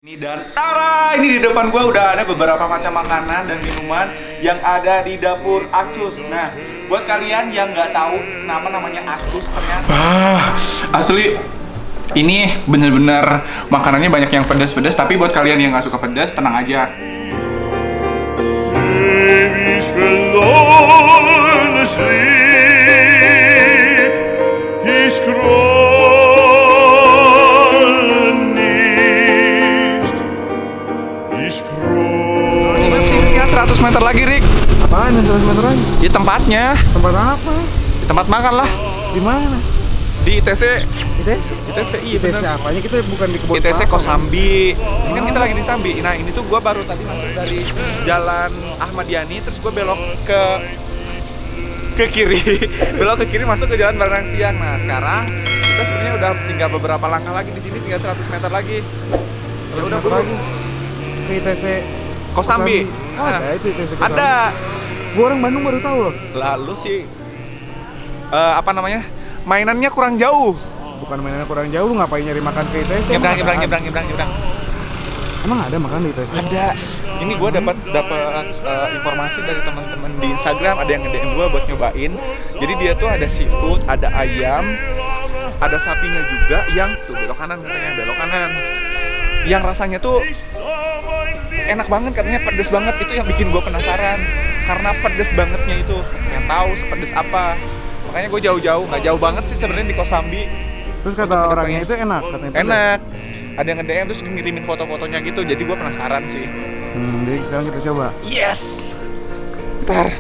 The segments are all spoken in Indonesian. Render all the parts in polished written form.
Ini dan tara, ini di depan gua udah ada beberapa macam makanan dan minuman yang ada di dapur Acus. Nah, buat kalian yang nggak tahu kenapa namanya Acus, ternyata asli ini bener-bener makanannya banyak yang pedas-pedas. Tapi buat kalian yang nggak suka pedas, tenang aja. Ini websitenya 100 meter lagi, Rick. Apaan yang 100 meter lagi? Di tempatnya, Tempat apa? di tempat makan lah. Di mana? Di ITC. ITC? ITC, iya ITC bener. apanya? Kita bukan di kebun ITC kelapa, Kosambi. Ini kan kita lagi di Sambi. Nah, ini tuh gua baru tadi masuk dari Jalan Ahmad Yani, terus gua belok ke kiri. Belok ke kiri masuk ke Jalan Baranang Siang. Nah, sekarang kita sebenarnya udah tinggal beberapa langkah lagi di sini, tinggal 100 meter lagi. Ya udah meter lagi. Ke ITC Kosambi. Oh, ada itu ITC Kosambi. Ada. Gua orang Bandung baru tahu loh. Lalu sih apa namanya? Mainannya kurang jauh. Bukan mainannya kurang jauh, lu ngapain nyari makan ke ITC? Nyebrang. Emang ada makan di ITC? Ada. Ini gue dapat informasi dari teman-teman di Instagram, ada yang nge-DM gue buat nyobain. Jadi dia tuh ada seafood, ada ayam, ada sapinya juga yang tuh belok kanan katanya, belok kanan. Yang rasanya tuh enak banget katanya, pedes banget. Itu yang bikin gue penasaran. Karena pedes bangetnya itu, yang tahu sepedes apa. Makanya gue jauh-jauh, nggak jauh banget sih sebenarnya di Kosambi. Terus kata orangnya itu enak katanya. Enak. Ada yang nge-DM terus ngirimin foto-fotonya gitu. Jadi gue penasaran sih. Jadi sekarang kita coba. Yes. Ntar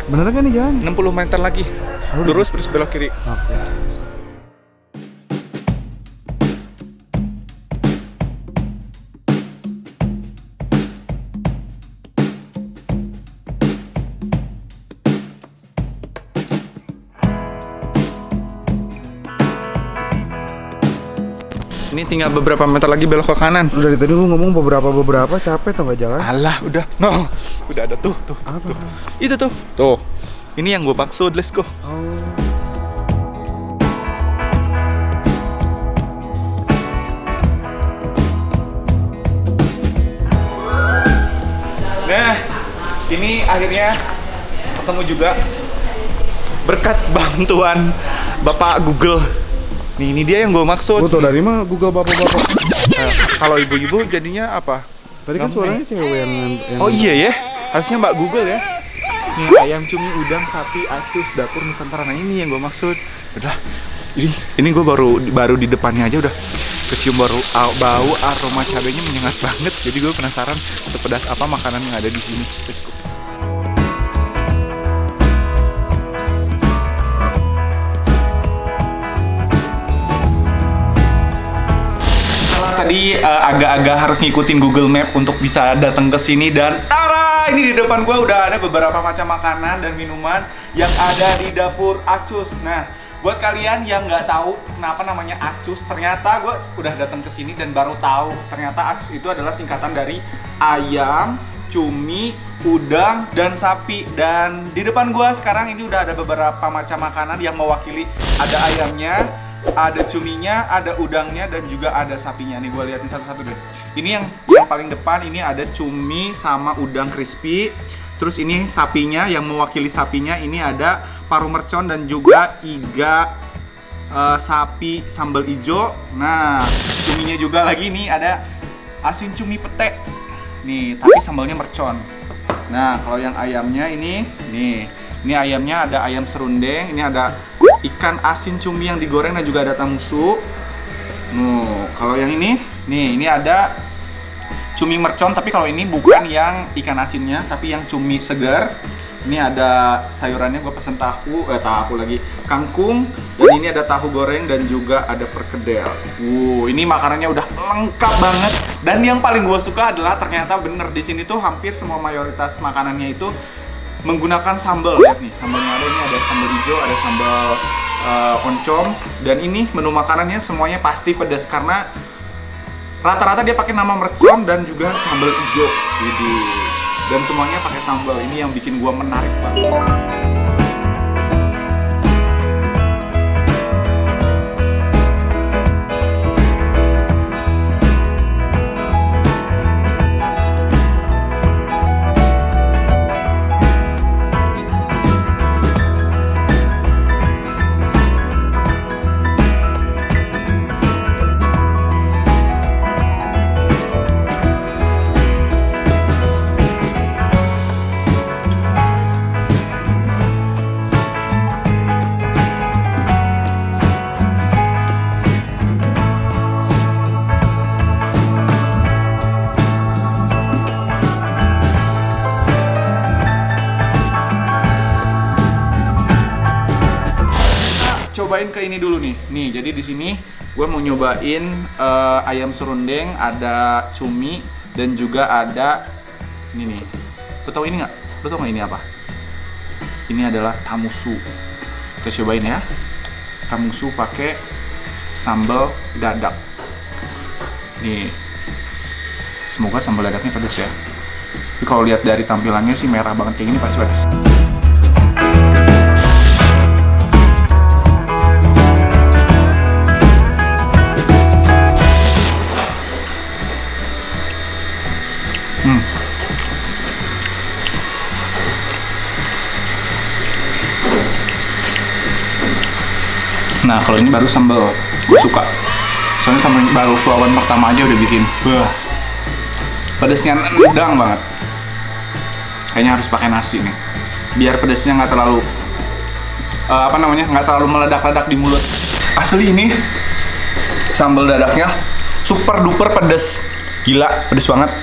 Beneran kan nih jalan? 60 meter lagi. Lurus terus belok kiri. Oke. Ini tinggal beberapa meter lagi belok ke kanan. Dari tadi lu ngomong beberapa capek tambah jalan. Alah, udah. No. Udah ada tuh. Apa? Itu tuh. Tuh. Ini yang gue maksud, let's go. Oh. Nah, ini akhirnya ketemu juga berkat bantuan Bapak Google. Nih, ini dia yang gue maksud. Lu tau dari mana Google bapak-bapak? Kalau ibu-ibu jadinya apa? Tadi kan suaranya cewek yang Oh iya ya, harusnya Mbak Google ya. Nih, ayam cumi, udang, sapi, Acus, dapur Nusantara. Nah, ini yang gue maksud. Udah, ini gue baru di depannya aja udah kecium bau aroma cabenya menyengat banget. Jadi gue penasaran sepedas apa makanan yang ada di sini. Let's go. Tadi agak-agak harus ngikutin Google Map untuk bisa datang ke sini dan tara, ini di depan gua udah ada beberapa macam makanan dan minuman yang ada di dapur Acus. Nah, buat kalian yang nggak tahu kenapa namanya Acus, ternyata gua udah datang ke sini dan baru tahu ternyata Acus itu adalah singkatan dari ayam, cumi, udang, dan sapi. Dan di depan gua sekarang ini udah ada beberapa macam makanan yang mewakili, ada ayamnya, ada cuminya, ada udangnya, dan juga ada sapinya. Nih gue liatin satu-satu deh. Ini yang paling depan ini ada cumi sama udang crispy. Terus ini sapinya, yang mewakili sapinya ini ada paru mercon dan juga iga sapi sambal ijo. Nah, cuminya juga lagi nih ada asin cumi pete. Nih, tapi sambalnya mercon. Nah, kalau yang ayamnya ini ayamnya ada ayam serundeng, ini ada ikan asin cumi yang digoreng dan juga ada tamusu. Kalau yang ini ada cumi mercon, tapi kalau ini bukan yang ikan asinnya, tapi yang cumi segar. Ini ada sayurannya, gue pesen kangkung, dan ini ada tahu goreng dan juga ada perkedel. Ini makanannya udah lengkap banget. Dan yang paling gue suka adalah ternyata bener di sini tuh hampir semua mayoritas makanannya itu menggunakan sambal. Lihat nih, sambalnya ini ada sambal hijau, ada sambal oncom, dan ini menu makanannya semuanya pasti pedas karena rata-rata dia pakai nama mercon dan juga sambal hijau. Dan semuanya pakai sambal. Ini yang bikin gua menarik banget. cobain ke ini dulu nih. Nih, jadi di sini gue mau nyobain ayam serundeng, ada cumi dan juga ada ini nih. Lo tau ini nggak? Lo tau nggak ini apa? Ini adalah tamusu. Kita cobain ya. Tamusu pakai sambal dadak. Nih. Semoga sambal dadaknya pedas ya. Tapi kalau lihat dari tampilannya sih merah banget kayak gini pasti pedas. Nah, kalau ini baru sambal, gue suka. Soalnya sambal baru suapan pertama aja udah bikin, pedesnya nendang banget. Kayaknya harus pakai nasi nih, biar pedesnya nggak terlalu, nggak terlalu meledak-ledak di mulut. Asli ini sambal dadaknya super duper pedes, gila, pedes banget.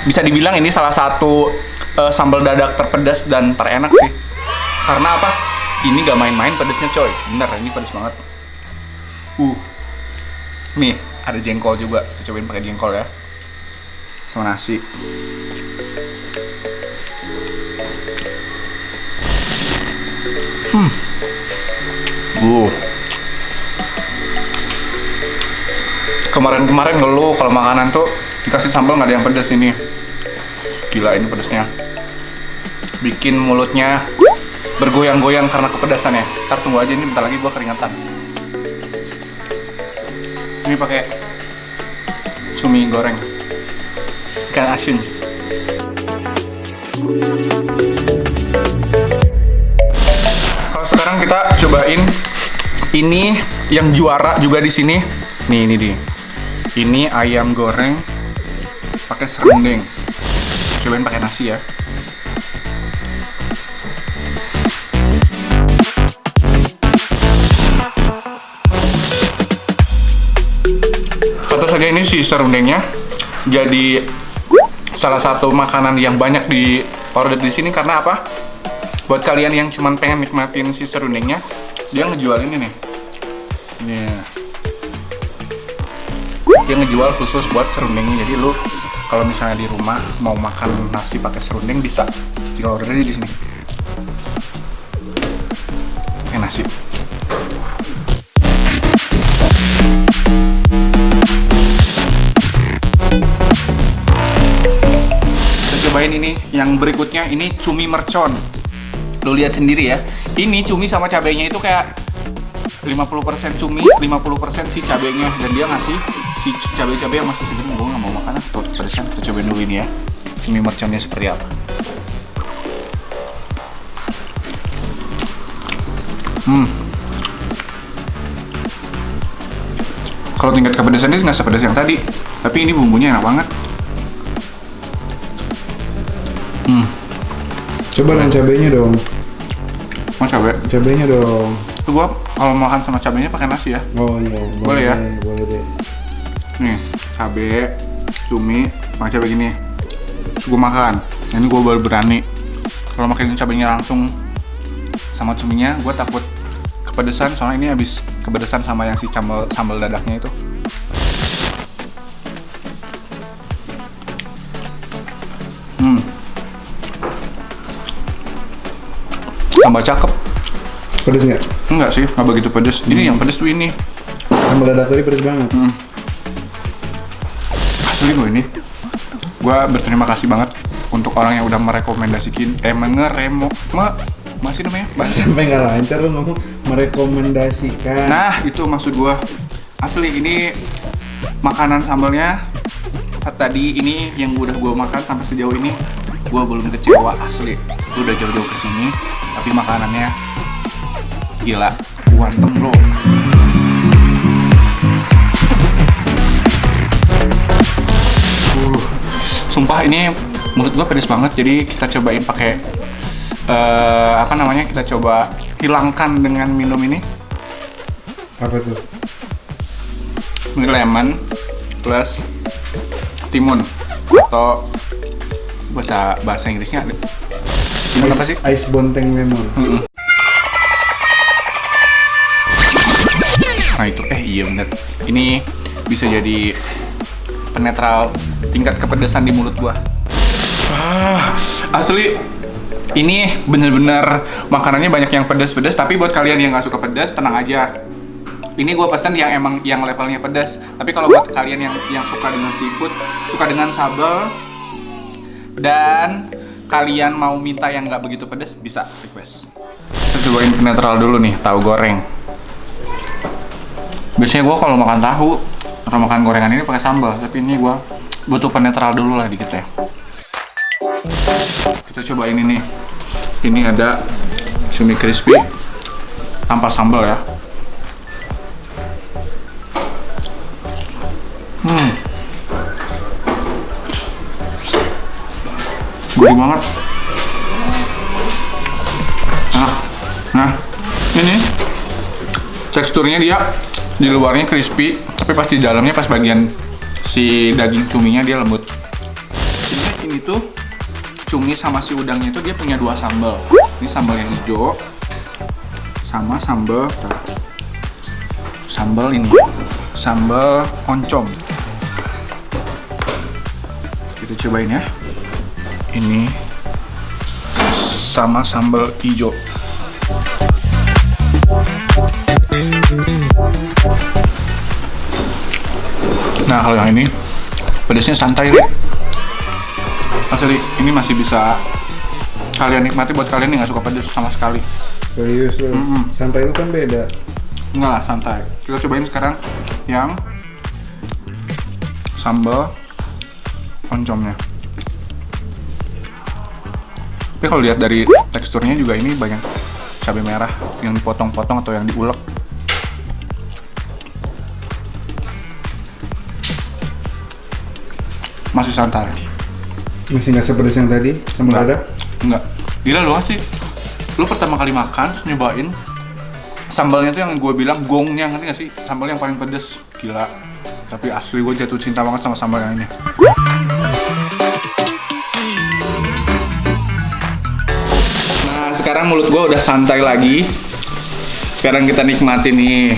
Bisa dibilang ini salah satu sambal dadak terpedas dan terenak sih. Karena apa? Ini gak main-main pedesnya coy, bener ini pedes banget. Nih ada jengkol juga, kita cobain pakai jengkol ya, sama nasi. Kemarin-kemarin ngeluh kalau makanan tuh dikasih sambal nggak ada yang pedes, ini gila ini pedesnya, bikin mulutnya bergoyang-goyang karena kepedasan ya. Ntar tunggu aja, ini bentar lagi gua keringetan. Ini pakai cumi goreng ikan asin. Kalau sekarang kita cobain ini yang juara juga di sini. Nih ini dia. Ini ayam goreng pakai serundeng. Cobain pakai nasi ya. Tentu saja ini si serundengnya jadi salah satu makanan yang banyak di order di sini. Karena apa? Buat kalian yang cuman pengen nikmatin si serundengnya, dia ngejual ini nih. Dia ngejual khusus buat serundengnya. Jadi lu kalau misalnya di rumah mau makan nasi pakai serundeng bisa. Tinggal order aja di sini. Pakai nasi. Cobain ini yang berikutnya, ini cumi mercon. Lo lihat sendiri ya, ini cumi sama cabenya itu kayak 50% cumi, 50% si cabenya, dan dia ngasih si cabai-cabai yang masih segar. Gue nggak mau makan, tuh pedesan. Kita cobain dulu ini ya, cumi merconnya seperti apa. Kalau tingkat kepedesannya nggak sepedas yang tadi, tapi ini bumbunya enak banget. Coba dengan cabenya dong. Mau cabai? Cabenya dong. Itu gua kalau makan sama cabenya pakai nasi ya. Oh iya, boleh ya? Boleh deh. Nih, cabai, cumi, pakai cabai gini. Terus gua makan. Ini gua baru berani. Kalau makan cabenya langsung sama cuminya, gua takut kepedesan. Soalnya ini habis kepedesan sama yang si sambal dadaknya itu. Tambah cakep. Pedes nggak? Enggak sih, nggak begitu pedes. Ini yang pedes tuh ini. Sambal dadak tadi pedes banget. Asli loh ini. Gua berterima kasih banget untuk orang yang udah merekomendasikan, masih namanya? Sampai nggak lancar lu ngomong merekomendasikan. Nah, itu maksud gua. Asli ini makanan sambalnya tadi ini yang udah gua makan sampai sejauh ini, gua belum kecewa asli. Lu udah jauh-jauh kesini, tapi makanannya gila, kuantem bro. Sumpah ini menurut gua pedes banget. Jadi kita cobain pakai kita coba hilangkan dengan minum ini. Apa tuh? Ini lemon plus timun atau bahasa Inggrisnya ada. Gimana apa sih? Ice bonteng lemon. Nah itu, iya bener. Ini bisa jadi penetral tingkat kepedesan di mulut gua. Asli, ini bener-bener makanannya banyak yang pedas-pedas. Tapi buat kalian yang nggak suka pedas, tenang aja. Ini gue pesen yang emang yang levelnya pedas. Tapi kalau buat kalian yang suka dengan seafood, suka dengan sambal, dan kalian mau minta yang nggak begitu pedas, bisa request. Kita cobain netral dulu nih, tahu goreng. Biasanya gue kalau makan tahu atau makan gorengan ini pakai sambal, tapi ini gue butuh penetral dulu lah dikit ya. Kita cobain ini. Ini ada cumi crispy tanpa sambal ya. Gurih banget. Nah, ini teksturnya dia di luarnya crispy, tapi pas di dalamnya pas bagian si daging cuminya dia lembut. Ini tuh cumi sama si udangnya itu dia punya dua sambal. Ini sambal yang hijau sama sambal ini, sambal oncom. Kita cobain ya. Ini sama sambal hijau. Nah kalau yang ini pedasnya santai deh. Asli ini masih bisa kalian nikmati buat kalian yang nggak suka pedas sama sekali. Serius lu? Santai itu kan beda. Enggak lah, santai. Kita cobain sekarang yang sambal oncomnya. Tapi kalau lihat dari teksturnya juga ini banyak cabai merah yang dipotong-potong atau yang diulek. Masih santai. Masih nggak sepedas yang tadi sambal dadak? Enggak. Gila lu sih. Lu pertama kali makan terus nyobain sambalnya tuh yang gue bilang gongnya, ngerti gak sih? Sambal yang paling pedes. Gila. Tapi asli gue jatuh cinta banget sama sambal yang ini. Sekarang mulut gue udah santai lagi. Sekarang kita nikmatin nih.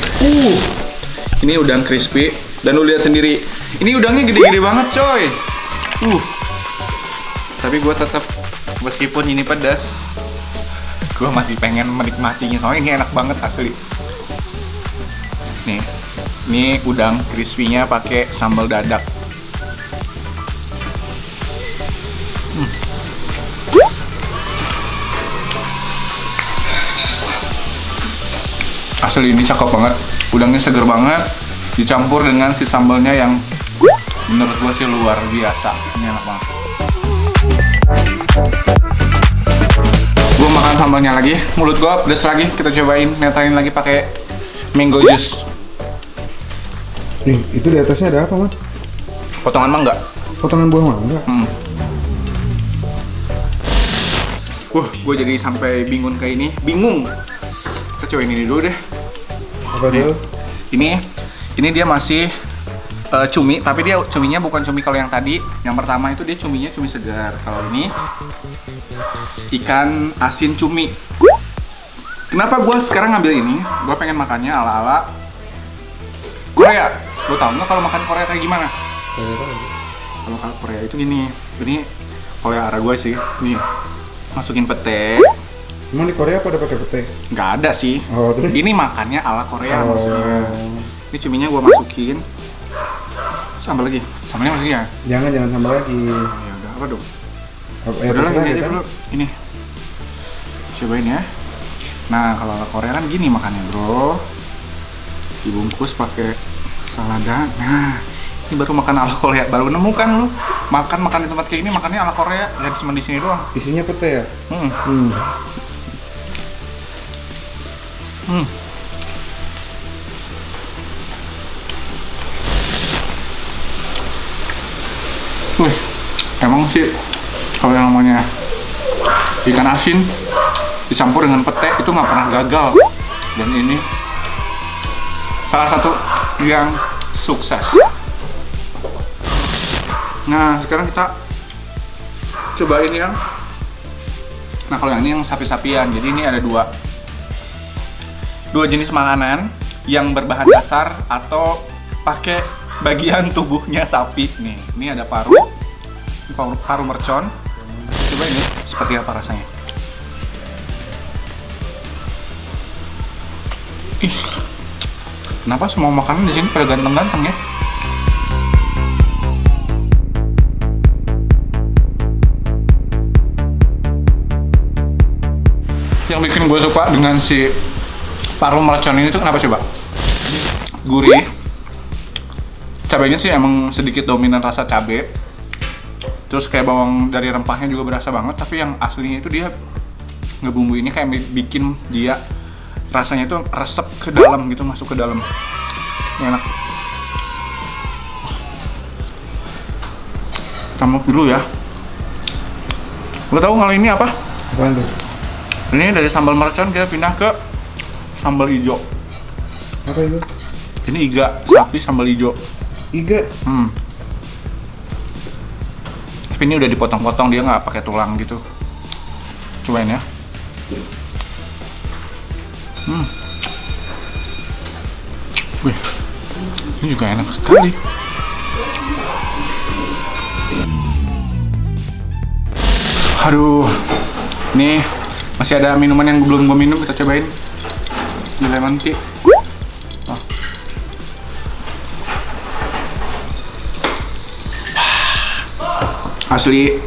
Ini udang crispy. Dan lu lihat sendiri, ini udangnya gede-gede banget coy. Tapi gue tetap, meskipun ini pedas, gue masih pengen menikmatinya. Soalnya ini enak banget asli. Nih, ini udang crispy-nya pakai sambal dadak. Asli ini cakep banget, udangnya seger banget, dicampur dengan si sambalnya yang menurut gua sih luar biasa. Ini enak banget. Gua makan sambalnya lagi, mulut gua pedes lagi. Kita cobain netain lagi pakai mango juice. Nih, itu di atasnya ada apa, Man? Potongan mangga. Potongan buah mangga? Gua jadi sampai bingung kayak ini. Bingung. Kita cobain ini dulu deh. Apa itu? Ini dia masih cumi, tapi dia cuminya bukan cumi kalau yang tadi. Yang pertama itu dia cuminya cumi segar. Kalau ini ikan asin cumi. Kenapa gue sekarang ngambil ini? Gue pengen makannya ala-ala Korea. Lo tau nggak kalau makan Korea kayak gimana? Kalau Korea itu gini. Ini kalau yang arah gue sih. Nih, masukin pete. Emang di Korea apa ada pakai pete? Nggak ada sih. Oh, terus? Ini makannya ala Korea maksudnya. Ini cuminya gue masukin. Sambal lagi. Sambalnya masukin ya? Jangan sambal lagi. Ya udah, apa dong? Udah Udah lah, ini dulu. Ini. Cobain ya. Nah, kalau ala Korea kan gini makannya, bro. Dibungkus pakai selada. Nah, ini baru makan ala Korea. Baru nemu kan lu? Makan di tempat kayak ini makannya ala Korea. Dan cuma di sini doang. Isinya pete ya? Wih, emang sih kalau yang namanya ikan asin dicampur dengan pete itu nggak pernah gagal. Dan ini salah satu yang sukses. Nah, sekarang kita cobain yang Nah, kalau yang ini yang sapi-sapian. Jadi ini ada dua jenis makanan. yang berbahan dasar atau pakai bagian tubuhnya sapi nih. Ini ada paru mercon. Coba ini seperti apa rasanya. Ih, kenapa semua makanan di sini pada ganteng-ganteng ya? Yang bikin gue suka dengan si paru mercon ini tuh kenapa coba? Gurih. Cabenya sih emang sedikit dominan rasa cabe. Terus kayak bawang dari rempahnya juga berasa banget. Tapi yang aslinya itu dia ngebumbu ini kayak bikin dia rasanya itu resep ke dalam gitu, masuk ke dalam. Ini enak. Camuk dulu ya. Lo tahu kalau ini apa? Apaan tuh? Ini dari sambal mercon kita pindah ke sambal hijau. Apa itu? Ini iga sapi sambal hijau. Iga? Tapi ini udah dipotong-potong, dia nggak pakai tulang gitu. Cobain ya. Wih, ini juga enak sekali. Aduh, nih masih ada minuman yang belum gue minum, kita cobain. Ini lemon tea. Oh. Asli,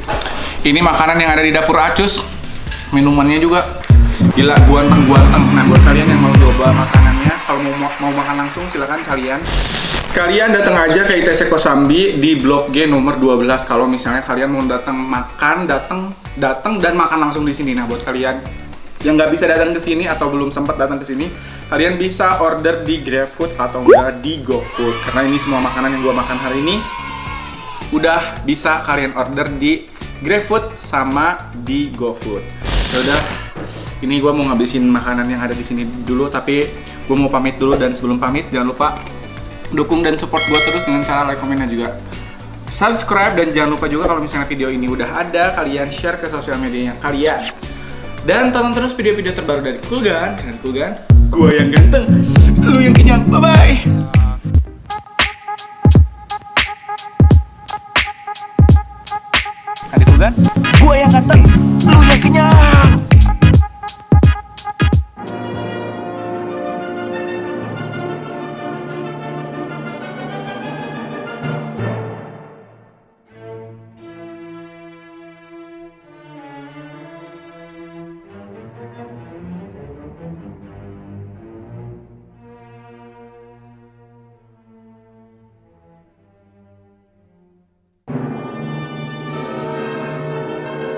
ini makanan yang ada di dapur Acus. Minumannya juga gila, guanteng. Nah, buat kalian yang mau coba makanannya, kalau mau makan langsung silakan kalian datang aja ke ITC Kosambi di Blok G nomor 12. Kalau misalnya kalian mau datang dan makan langsung di sini. Nah, buat kalian yang nggak bisa datang ke sini atau belum sempat datang ke sini, kalian bisa order di GrabFood atau enggak di GoFood. Karena ini semua makanan yang gua makan hari ini udah bisa kalian order di GrabFood sama di GoFood. Ya udah, ini gua mau ngabisin makanan yang ada di sini dulu, tapi gua mau pamit dulu. Dan sebelum pamit, jangan lupa dukung dan support gua terus dengan cara like, komen, dan juga subscribe. Dan jangan lupa juga kalau misalnya video ini udah ada, kalian share ke sosial medianya kalian. Dan tonton terus video-video terbaru dari Kulgan. Dengan Kulgan, gua yang ganteng, lu yang kenyang. Bye-bye!